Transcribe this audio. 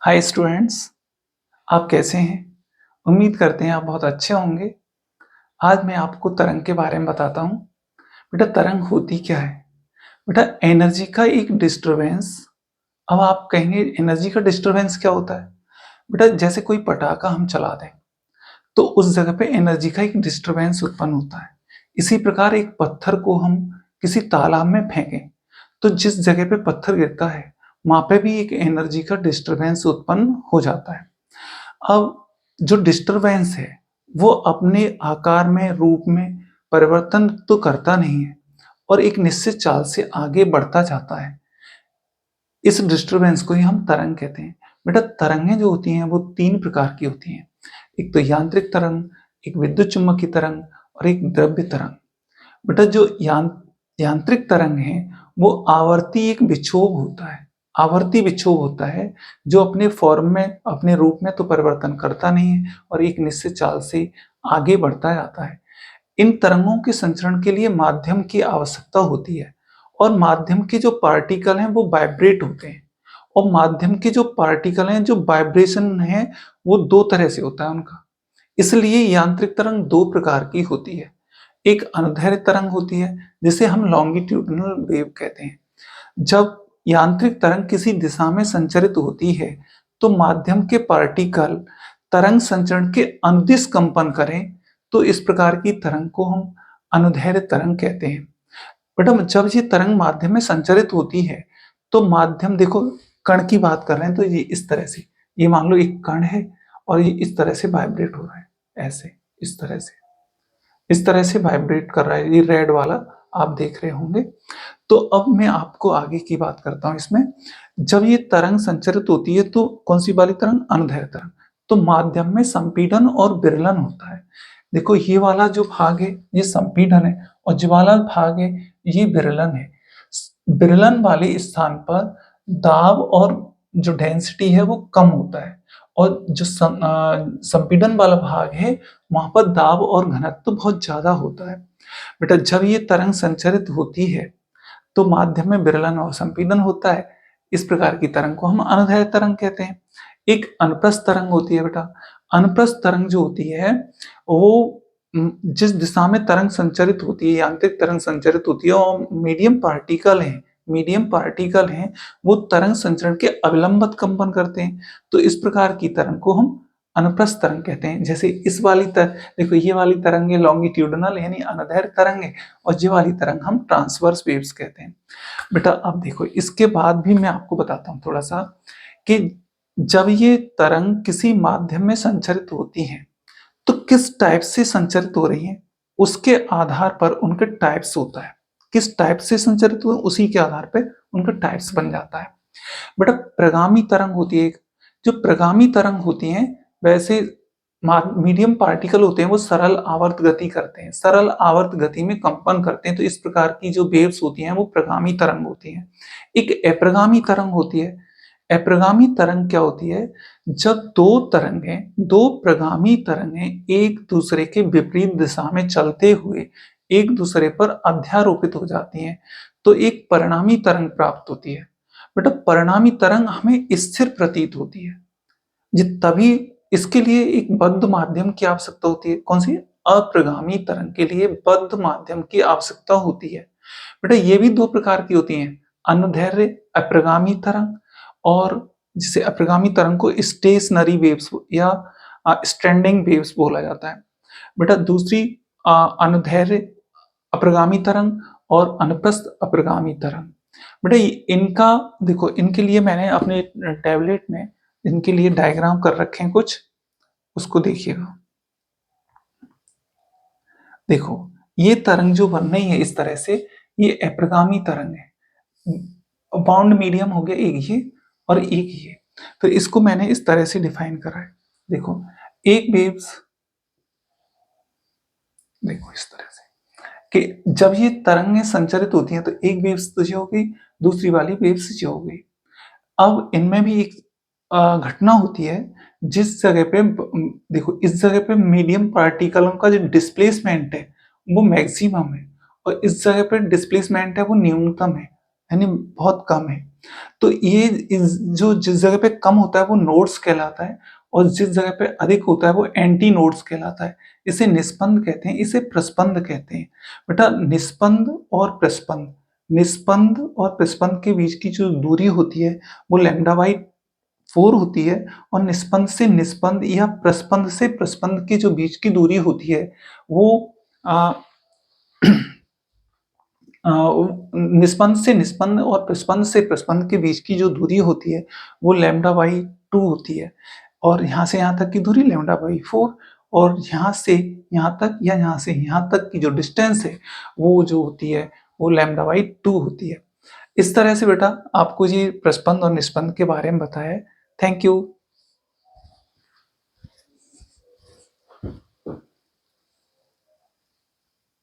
Hi students, आप कैसे हैं? उम्मीद करते हैं आप बहुत अच्छे होंगे। आज मैं आपको तरंग के बारे में बताता हूँ। बेटा तरंग होती क्या है? बेटा एनर्जी का एक डिस्टरबेंस। अब आप कहेंगे एनर्जी का डिस्टरबेंस क्या होता है? बेटा जैसे कोई पटाखा हम चला दें तो उस जगह पे एनर्जी का एक डिस्टरबेंस उत्पन्न होता है। इसी प्रकार एक पत्थर को हम किसी तालाब में फेंकें तो जिस जगह पे पत्थर गिरता है वहां पे भी एक एनर्जी का डिस्टरबेंस उत्पन्न हो जाता है। अब जो डिस्टरबेंस है वो अपने आकार में रूप में परिवर्तन तो करता नहीं है और एक निश्चित चाल से आगे बढ़ता जाता है। इस डिस्टरबेंस को ही हम तरंग कहते हैं। बेटा तरंगें जो होती हैं वो तीन प्रकार की होती हैं। एक तो यांत्रिक तरंग, एक विद्युत चुम्बकीय तरंग और एक द्रव्य तरंग। बेटा जो यांत्रिक तरंग है वो आवर्ती एक विक्षोभ होता है। आवर्ती विक्षोभ होता है जो अपने फॉर्म में अपने रूप में तो परिवर्तन करता नहीं है और एक निश्चित चाल से आगे बढ़ता जाता है। इन तरंगों के संचरण के लिए माध्यम की आवश्यकता होती है और माध्यम के जो पार्टिकल हैं वो वाइब्रेट होते हैं। और माध्यम के जो पार्टिकल हैं जो वाइब्रेशन है वो दो तरह से होता है उनका। इसलिए यांत्रिक तरंग दो प्रकार की होती है। एक अनुदैर्ध्य तरंग होती है जिसे हम लॉन्गिट्यूडिनल वेव कहते हैं। जब यांत्रिक तरंग किसी दिशा में संचरित होती है तो माध्यम के पार्टिकल तरंग संचरण के अनुदिश कंपन करें तो इस प्रकार की तरंग को हम अनुदैर्ध्य तरंग कहते हैं। बेटा जब ये तरंग माध्यम में संचरित होती है तो माध्यम देखो, कण की बात कर रहे हैं तो ये इस तरह से, ये मान लो एक कण है और ये इस तरह से वाइब्रेट हो रहा है, ऐसे इस तरह से वाइब्रेट कर रहा है। ये रेड वाला आप देख रहे होंगे। तो अब मैं आपको आगे की बात करता हूं। इसमें जब ये तरंग संचरित होती है तो कौन सी वाली तरंग? अनुदैर्ध्य तरंग। तो माध्यम में संपीड़न और विरलन होता है। देखो ये वाला जो भाग है ये संपीड़न है और जो वाला भाग है ये विरलन है। विरलन वाले स्थान पर दाब और जो डेंसिटी है वो कम होता है और जो संपीड़न वाला भाग है वहां पर दाब और घनत्व तो बहुत ज्यादा होता है। बेटा जब ये तरंग संचरित होती है तो माध्यम में विरलन और संपीड़न होता है। इस प्रकार की तरंग को हम अनुदैर्ध्य तरंग कहते हैं। एक अनुप्रस्थ तरंग होती है। बेटा अनुप्रस्थ तरंग जो होती है वो जिस दिशा में तरंग संचरित होती है, यांत्रिक तरंग संचरित होती है और मीडियम पार्टिकल हैं वो तरंग संचरण के अविलंबित कंपन करते हैं। तो इस प्रकार की तरंग को हम अनुप्रस्थ तरंग कहते हैं। जैसे इस वाली देखो ये वाली तरंग है लॉन्गिट्यूडिनल यानी अनुदैर्ध्य तरंग है और ये वाली तरंग हम ट्रांसवर्स वेव्स कहते हैं। बेटा अब देखो इसके बाद भी मैं आपको बताता हूँ थोड़ा सा कि जब ये तरंग किसी माध्यम में संचरित होती है तो किस टाइप से संचरित हो रही है उसके आधार पर उनके टाइप्स होता है। किस टाइप से संचरित हुए उसी के आधार पर उनका टाइप्स बन जाता है। बेटा प्रगामी तरंग होती है। जो प्रगामी तरंग होती है वैसे मीडियम पार्टिकल होते हैं वो सरल आवर्त गति करते हैं, सरल आवर्त गति में कंपन करते हैं। तो इस प्रकार की जो वेव्स होती हैं वो प्रगामी तरंग होती हैं। एक अप्रगामी तरंग होती है। अप्रगामी तरंग क्या होती है? जब दो प्रगामी तरंगें एक दूसरे के विपरीत दिशा में चलते हुए एक दूसरे पर अध्यारोपित हो जाती हैं तो एक परिणामी तरंग प्राप्त होती है। बेटा परिणामी तरंग हमें स्थिर प्रतीत होती है। ये तभी इसके लिए एक बद्ध माध्यम की आवश्यकता होती है। कौन सी? अप्रगामी तरंग के लिए बद्ध माध्यम की आवश्यकता होती है। बेटा ये भी दो प्रकार की होती हैं, अनुदैर्ध्य अप्रगामी तरंग और जिसे अप्रगामी तरंग को स्टेशनरी वेव्स या स्टैंडिंग वेव्स बोला जाता है। बेटा दूसरी अनुदैर्ध्य अप्रगामी तरंग और अनुप्रस्थ अप्रगामी तरंग। बेटा इनका देखो, इनके लिए मैंने अपने टैबलेट में इनके लिए डायग्राम कर रखे हैं कुछ, उसको देखिएगा। देखो ये तरंग जो बन रही है इस तरह से, ये अप्रगामी तरंग है। बाउंड मीडियम हो गया एक ये और एक ये। तो इसको मैंने इस तरह से डिफाइन करा है। देखो एक वेव्स, देखो इस तरह से कि जब ये तरंगें संचरित होती हैं तो एक वेव्स तो ये हो गई, दूसरी वाली वेव्स ये हो गई। अब इनमें भी एक घटना होती है जिस जगह पे देखो इस जगह पे मीडियम पार्टिकलों का जो डिस्प्लेसमेंट है वो मैक्सिमम है और इस जगह पे डिस्प्लेसमेंट है वो न्यूनतम है। यानी बहुत कम है। तो ये जिस जगह पे कम होता है वो नोड्स कहलाता है, और जिस जगह पे अधिक होता है वो एंटी नोड्स कहलाता है। इसे निस्पंद कहते हैं, इसे प्रस्पंद कहते हैं। बेटा निस्पंद और प्रस्पंद के बीच की जो दूरी होती है वो λ/4 होती है, और निस्पंद से निस्पंद या प्रस्पंद से प्रस्पंद के जो बीच की दूरी होती है वो आ, निस्पंद से निस्पंद और प्रस्पंद से प्रस्पंद के बीच की जो दूरी होती है वो λ/2 होती है, और यहाँ से यहाँ तक की दूरी λ/4, और यहाँ से यहाँ तक या यहाँ से यहाँ तक की जो डिस्टेंस है वो जो होती है वो λ/2 होती है। इस तरह से बेटा आपको ये प्रस्पंद और निस्पंद के बारे में बताया है। Thank you.